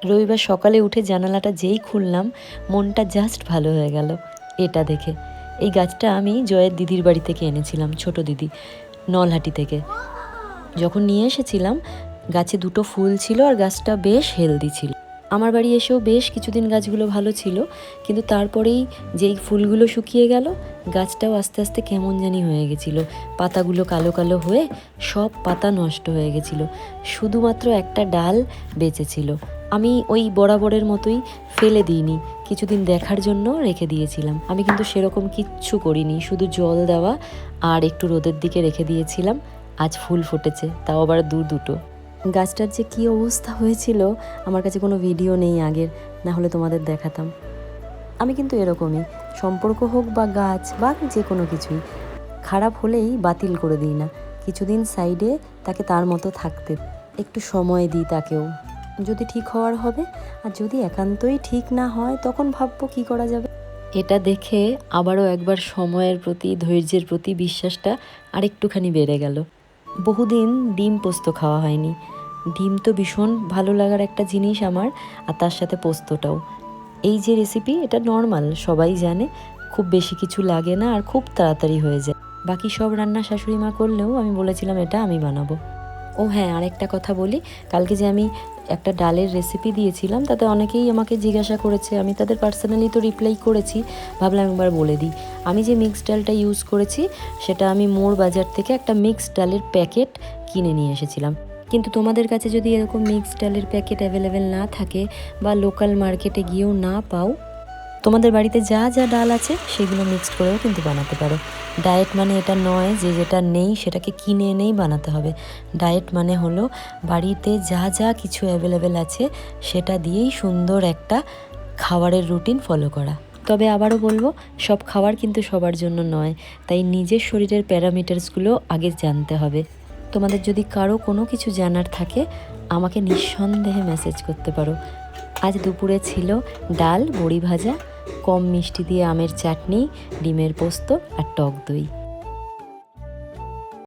রবিবার সকালে উঠে জানালাটা যেই খুললাম, মনটা জাস্ট ভালো হয়ে গেল এটা দেখে। এই গাছটা আমি জয়ের দিদির বাড়ি থেকে এনেছিলাম, ছোট দিদি, নলহাটি থেকে। যখন নিয়ে এসেছিলাম গাছে 2টো ফুল ছিল আর গাছটা বেশ হেলদি ছিল। আমার বাড়ি এসেও বেশ কিছুদিন গাছগুলো ভালো ছিল, কিন্তু তারপরেই যেই ফুলগুলো শুকিয়ে গেল, গাছটাও আস্তে আস্তে কেমন জানি হয়ে গেছিলো। পাতাগুলো কালো কালো হয়ে সব পাতা নষ্ট হয়ে গেছিলো, শুধুমাত্র একটা ডাল বেঁচে ছিল। আমি ওই বরাবরের মতোই ফেলে দিইনি, কিছুদিন দেখার জন্য রেখে দিয়েছিলাম। আমি কিন্তু সেরকম কিচ্ছু করিনি, শুধু জল দেওয়া আর একটু রোদের দিকে রেখে দিয়েছিলাম। আজ ফুল ফুটেছে, তাও আবার 2-2টো। গাছটার যে কী অবস্থা হয়েছিল, আমার কাছে কোনো ভিডিও নেই আগের, না হলে তোমাদের দেখাতাম। আমি কিন্তু এরকমই, সম্পর্ক হোক বা গাছ বা যে কোনো কিছুই, খারাপ হলেই বাতিল করে দিই না, কিছুদিন সাইডে তাকে তার মতো থাকতে একটু সময় দিই তাকেও। যদি ঠিক হওয়ার হবে, আর যদি একান্তই ঠিক না হয় তখন ভাববো কী করা যাবে। এটা দেখে আবারও একবার সময়ের প্রতি, ধৈর্যের প্রতি বিশ্বাসটা আরেকটুখানি বেড়ে গেল। বহুদিন ডিম পোস্ত খাওয়া হয়নি। ডিম তো ভীষণ ভালো লাগার একটা জিনিস আমার, আর তার সাথে পোস্তটাও। এই যে রেসিপি, এটা নর্মাল, সবাই জানে, খুব বেশি কিছু লাগে না আর খুব তাড়াতাড়ি হয়ে যায়। বাকি সব রান্না শাশুড়ি মা করলেও আমি বলেছিলাম এটা আমি বানাবো। ও হ্যাঁ, আরেকটা কথা বলি, কালকে যে আমি একটা ডালের রেসিপি দিয়েছিলাম, তাতে অনেকেই আমাকে জিজ্ঞাসা করেছে, আমি তাদের পার্সোনালি তো রিপ্লাই করেছি, ভাবলাম একবার বলে দিই। আমি যে মিক্সড ডালটা ইউজ করেছি, সেটা আমি মোড় বাজার থেকে একটা মিক্সড ডালের প্যাকেট কিনে নিয়ে এসেছিলাম। কিন্তু তোমাদের কাছে যদি এরকম মিক্সড ডালের প্যাকেট অ্যাভেলেবেল না থাকে বা লোকাল মার্কেটে গিয়েও না পাও, তোমাদের বাড়িতে যা যা ডাল আছে সেগুলো মিক্সড করেও কিন্তু বানাতে পারো। ডায়েট মানে এটা নয় যে যেটা নেই সেটাকে কিনে এনেই বানাতে হবে। ডায়েট মানে হলো বাড়িতে যা যা কিছু অ্যাভেলেবেল আছে সেটা দিয়েই সুন্দর একটা খাবারের রুটিন ফলো করা। তবে আবারও বলবো, সব খাবার কিন্তু সবার জন্য নয়, তাই নিজের শরীরের প্যারামিটার্সগুলো আগে জানতে হবে। তোমাদের যদি কারো কোনো কিছু জানার থাকে, আমাকে নিঃসন্দেহে মেসেজ করতে পারো। আজ দুপুরে ছিল ডাল, বড়ি ভাজা, কম মিষ্টি দিয়ে আমের চাটনি, ডিমের পোস্ত আর টক দই।